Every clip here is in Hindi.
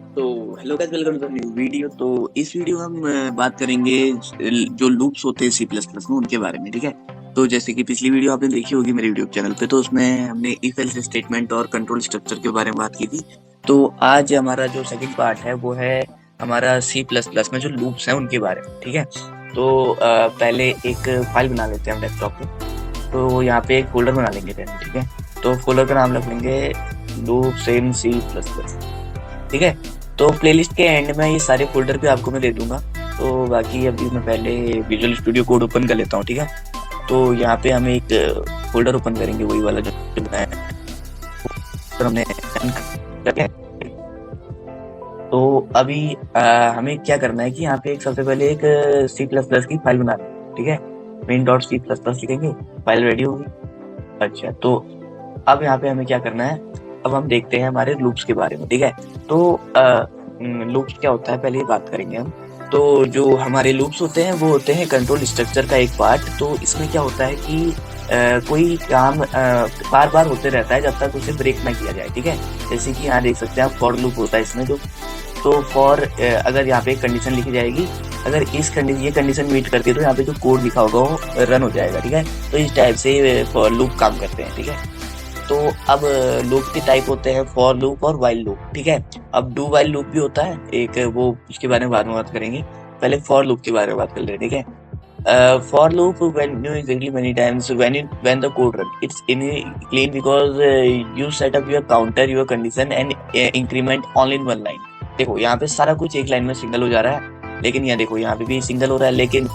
तो hello guys, welcome to new video. तो इस वीडियो हम बात करेंगे जो लूप्स होते हैं सी प्लस प्लस में, उनके बारे में। ठीक है। तो जैसे कि पिछली वीडियो आपने देखी होगी मेरे यूट्यूब चैनल पे, तो उसमें हमने इफ एल्स स्टेटमेंट और कंट्रोल स्ट्रक्चर के बारे में बात की थी। तो आज हमारा जो सेकंड पार्ट है वो है हमारा सी प्लस प्लस में जो लूप्स हैं उनके बारे में। ठीक है। तो पहले एक फाइल बना लेते हैं हम डेस्कटॉप पे। तो यहाँ पे एक फोल्डर बना लेंगे पहले। ठीक है। तो फोल्डर का नाम रख लेंगे लूप्स इन सी प्लस प्लस। ठीक है। तो प्लेलिस्ट के एंड में ये सारे फोल्डर भी आपको मैं दे दूंगा। तो बाकी अभी मैं पहले विजुअल स्टूडियो कोड ओपन कर लेता हूँ। ठीक है। तो यहाँ पे हम एक फोल्डर ओपन करेंगे, वही वाला जो बनाया है, तो हमने करके। तो अभी हमें क्या करना है कि यहाँ पे एक सबसे पहले एक सी प्लस प्लस की फाइल बना लेंगे। ठीक है। Main dot C plus plus लिखेंगे, फाइल रेडी होगी। अच्छा, तो अब यहाँ पे हमें क्या करना है, अब हम देखते हैं हमारे लूप्स के बारे में। ठीक है। तो लूप्स क्या होता है पहले ये बात करेंगे हम। तो जो हमारे लूप्स होते हैं वो होते हैं कंट्रोल स्ट्रक्चर का एक पार्ट। तो इसमें क्या होता है कि कोई काम बार बार होते रहता है जब तक उसे ब्रेक ना किया जाए। ठीक है। जैसे कि यहाँ देख सकते हैं आप, फॉर लूप होता है इसमें जो। तो फॉर अगर यहाँ पे एक कंडीशन लिखी जाएगी, अगर इस कंडीशन ये कंडीशन मीट करती है तो यहाँ पे जो कोड लिखा होगा वो रन हो जाएगा। ठीक है। तो इस टाइप से फॉर लूप काम करते हैं। ठीक है। तो अब लूप के टाइप होते हैं फॉर लूप और वाइल लूप। ठीक है। अब डू वाइल लूप भी होता है एक, वो उसके बारे में बाद में बात करेंगे। पहले फॉर लूप के बारे में बात कर ले। ठीक है। For loop when you exactly many times when the code run it's in clean because you set up your counter your condition and increment only in one line। देखो यहाँ पे सारा कुछ एक लाइन में सिंगल हो जा रहा है, लेकिन यहाँ देखो यहाँ पे भी सिंगल हो रहा है, लेकिन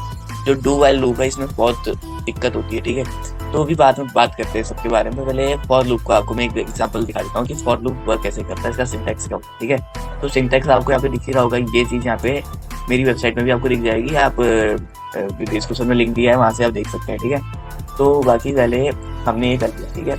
जो डू वाइल लूप है इसमें बहुत दिक्कत होती है। ठीक है। तो अभी बाद में बात करते हैं सबके बारे में। पहले फॉर लूप को आपको मैं एक एग्जांपल दिखा देता हूँ कि फॉर लूप वर्क कैसे करता है, इसका सिंटैक्स क्या होता है। ठीक है। तो सिंटैक्स आपको यहाँ पे दिख ही रहा होगा, ये चीज यहाँ पे मेरी वेबसाइट में भी आपको दिख जाएगी। आप डिस्क्रिप्शन में लिंक दिया है, वहां से आप देख सकते हैं। ठीक है। तो बाकी पहले हमने ये कर दिया। ठीक है।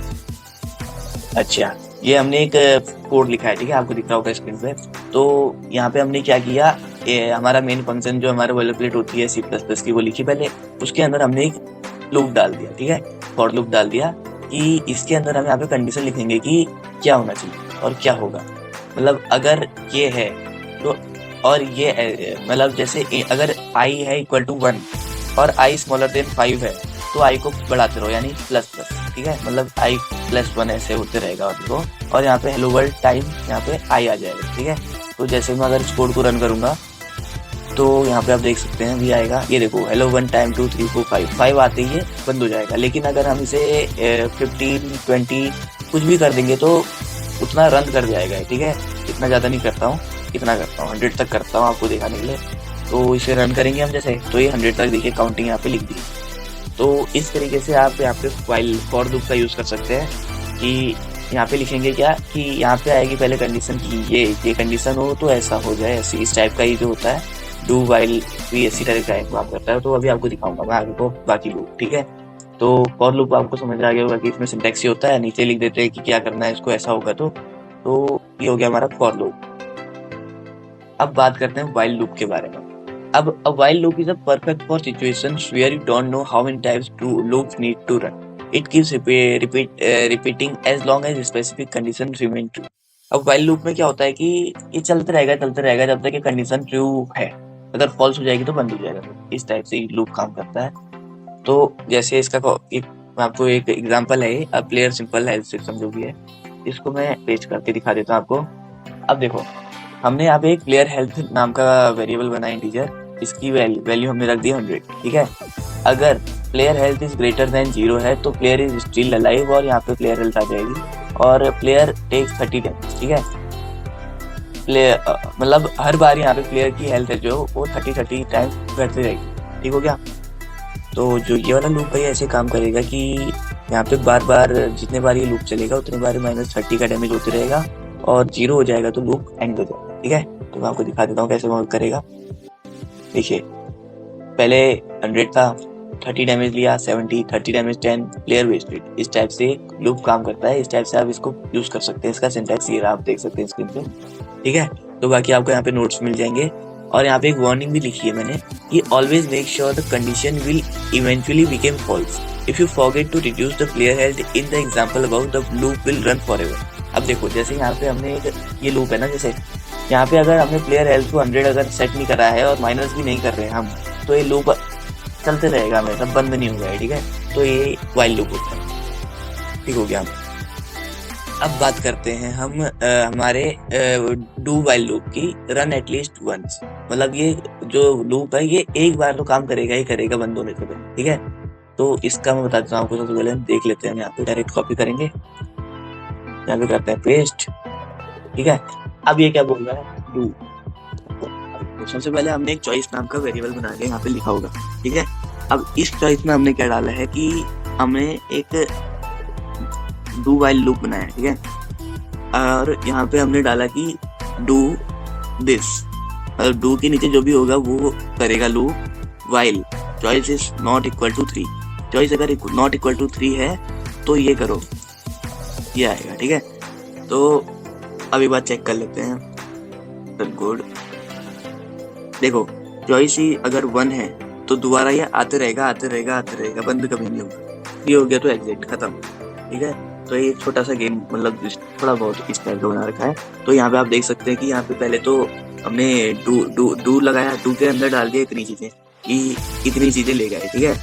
अच्छा, ये हमने एक कोड लिखा है। ठीक है। आपको दिख रहा होगा स्क्रीन पे। तो यहाँ पे हमने क्या किया, ये हमारा मेन फंक्शन जो हमारा बोइलरप्लेट होती है सी प्लस प्लस की, वो लिखी पहले। उसके अंदर हमने एक लूप डाल दिया। ठीक है। फॉर लूप डाल दिया कि इसके अंदर हम यहाँ पे कंडीशन लिखेंगे कि क्या होना चाहिए और क्या होगा। मतलब अगर ये है तो, और ये मतलब जैसे अगर i है इक्वल टू 1 और i स्मॉलर देन 5 है तो i को बढ़ाते रहो, यानी प्लस प्लस। ठीक है। मतलब i प्लस 1 ऐसे होते रहेगा। और यहाँ पे हेलो वर्ल्ड टाइम यहाँ पे i आ जाएगा। ठीक है। तो जैसे मैं अगर इस कोड को रन करूंगा तो यहाँ पे आप देख सकते हैं भी आएगा, ये देखो हेलो 1 टाइम 2 3 4 5 आते ही ये बंद हो जाएगा। लेकिन अगर हम इसे 15 20 कुछ भी कर देंगे तो उतना रन कर जाएगा। ठीक है। इतना ज़्यादा नहीं करता हूँ, कितना करता हूँ 100 तक करता हूँ आपको दिखाने के लिए। तो इसे रन करेंगे हम जैसे, तो ये 100 तक देखिए काउंटिंग यहाँ पे लिख दी। तो इस तरीके से आप यहाँ पे वाइल फॉर लूप का यूज़ कर सकते हैं कि यहाँ पे लिखेंगे क्या कि यहाँ पे आएगी पहले कंडीशन की ये कंडीशन हो तो ऐसा हो जाए, ऐसी इस टाइप का ये जो होता है डू वाइल भी इसी तरह का काम करता है। तो अभी आपको दिखाऊंगा मैं आगे को बाकी लूप। ठीक है। तो फॉर लूप आपको समझ आ गया होगा कि इसमें सिंटैक्स ही होता है, नीचे लिख देते हैं कि क्या करना है इसको, ऐसा होगा तो ये हो गया हमारा फॉर लूप। अब बात करते हैं वाइल लूप के बारे में। अब a while loop is a perfect for situations where you don't know how many times loops need to run. It keeps repeating as long as specific condition remain true. अब while loop में क्या होता है कि ये चलते रहेगा जब तक ये कंडीशन ट्रू है। अगर फॉल्स हो जाएगी तो बंद हो जाएगा। तो इस टाइप से लूप काम करता है। तो जैसे इसका आपको एक एग्जांपल है, अब प्लेयर सिंपल हेल्थ सिस्टम जो भी है, इसको मैं पेस्ट करके दिखा देता हूँ आपको। अब देखो हमने यहाँ पे एक प्लेयर हेल्थ नाम का वेरिएबल बनाया इंटीजर, इसकी वैल्यू हमने रख दी 100। ठीक है। अगर player health is greater than 0 है तो प्लेयर इज स्टिल अलाइव और यहाँ पे प्लेयर हेल्थ आ जाएगी, और प्लेयर टेक्स 30 डैमेज। ठीक है। प्लेयर मतलब हर बार यहाँ पे प्लेयर की हेल्थ है जो वो 30 टाइम घटती रहेगी। ठीक हो गया। तो जो ये वाला लूप है ऐसे काम करेगा कि यहाँ पे बार बार जितने बार ये लूप चलेगा उतने बार -30 का डैमेज होते रहेगा, और 0 हो जाएगा तो लूप एंड हो जाएगा। ठीक है। तो मैं आपको दिखा देता हूँ कैसे वर्क करेगा। देखिए पहले 100 था, 30 डैमेज लिया, 70 30 डैमेज 10 प्लेयर वेस्टेड। इस टाइप से लूप काम करता है। इस टाइप से आप इसको यूज कर सकते हैं। इसका सिंटैक्स ये आप देख सकते हैं स्क्रीन पे। ठीक है। तो बाकी आपको यहाँ पे नोट्स मिल जाएंगे, और यहाँ पे एक वार्निंग भी लिखी है मैंने कि always make sure the condition will eventually become false if you forget to reduce the player health in the example about the loop will run forever. अब देखो जैसे यहाँ पे हमने एक ये लूप है ना, जैसे यहाँ पे अगर हमने प्लेयर हेल्थ को 100 अगर सेट नहीं करा है और माइनस भी नहीं कर रहे हैं हम, तो ये लूप चलते रहेगा हमेशा, बंद नहीं होगा, ठीक है। तो ये वाइल लूप होता है, ठीक हो गया। अब बात करते हैं हम हमारे डू वाइल लूप की, रन एटलीस्ट वंस। मतलब ये जो लूप है ये एक बार तो काम करेगा ही करेगा बंद होने से पहले, ठीक है। तो इसका मैं बता देता हूँ आपको, सबसे पहले देख लेते हैं। यहाँ पे डायरेक्ट कॉपी करेंगे, यहाँ पे करते हैं पेस्ट, ठीक है। अब ये क्या बोल रहा है, डू। तो सबसे पहले हमने एक चॉइस नाम का वेरिएबल बना के यहाँ पे लिखा होगा, ठीक है। अब इस चॉइस में हमने क्या डाला है कि हमने एक डू वाइल लूप बनाया है, ठीक है। और यहाँ पे हमने डाला कि डू दिस, और डू के नीचे जो भी होगा वो करेगा loop while choice is not equal to 3। Choice अगर नॉट इक्वल टू 3 है तो ये करो, ये आएगा, ठीक है। तो अभी बात चेक कर लेते हैं, गुड। देखो चॉइस ही अगर 1 है तो दोबारा ये आते रहेगा आते रहेगा आते रहेगा, बंद कभी नहीं होगा। ये हो गया तो एग्जिट, खत्म, ठीक है। तो ये छोटा सा गेम मतलब थोड़ा बहुत इस टाइप का बना रखा है। तो यहाँ पे आप देख सकते हैं कि यहाँ पे पहले तो हमने डू लगाया, डू के अंदर डाल दिया इतनी चीजें कि इतनी चीजें ले गए, ठीक है।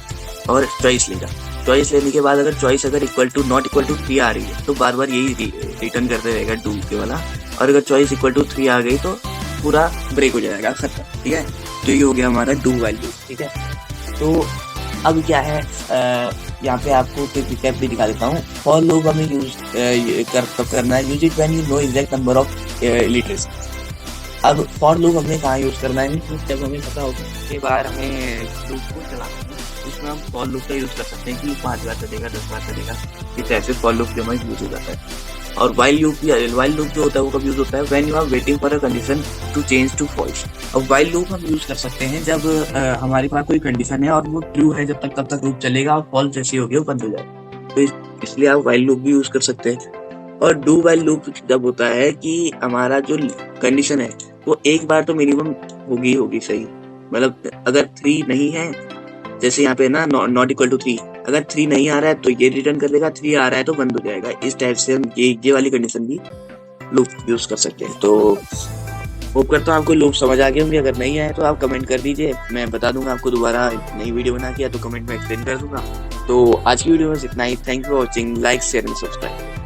और चॉइस लेगा, चॉइस लेने के बाद अगर चॉइस अगर equal to not equal to 3 आ रही है तो बार बार यही रिटर्न करते रहेगा डू के वाला। और अगर चॉइस इक्वल टू 3 आ गई तो पूरा ब्रेक हो जाएगा, खत्म, ठीक है। तो ये हो गया हमारा डू वाइल लूप, ठीक है। तो अब क्या है, यहाँ पे आपको रिकैप भी दिखा देता हूँ। फॉर लूप हमें यूज करना है, use it when you know exact number of litres. अब फॉर लूप हमने कहाँ यूज करना है, जब हमें पता होगा कि बार हमें लूप को चलाना है, उसमें हम फॉर लूप का यूज कर सकते हैं कि 5 बार चलेगा 10 बार चलेगा, इस ऐसे फॉर लूप जो हमारे यूज हो जाता है। और वाइल लूप जो होता है वो कब यूज होता है, when you are waiting for a condition to change to false. और वाइल लूप हम यूज कर सकते हैं जब हमारे पास कोई कंडीशन है और वो ट्रू है, जब तक तब तक लूप चलेगा, और फॉल्स जैसी होगी वो बंद हो जाएगा। तो इसलिए आप वाइल लूप भी यूज कर सकते हैं। और डू वाइल लूप जब होता है कि हमारा जो कंडीशन है वो एक बार तो मिनिमम होगी सही। मतलब अगर 3 नहीं है, जैसे यहाँ पे ना नॉट इक्वल टू 3, अगर 3 नहीं आ रहा है तो ये रिटर्न कर देगा, 3 आ रहा है तो बंद हो जाएगा। इस टाइप से हम ये वाली कंडीशन भी लूप यूज कर सकते हैं। तो होप करता हूँ आपको लूप समझ आ गए होंगे। अगर नहीं आए तो आप कमेंट कर दीजिए, मैं बता दूंगा आपको, दोबारा नई वीडियो बना के, या तो कमेंट में एक्सप्लेन कर दूंगा। तो आज की वीडियो में इतना ही। Thank you for watching, like share and subscribe.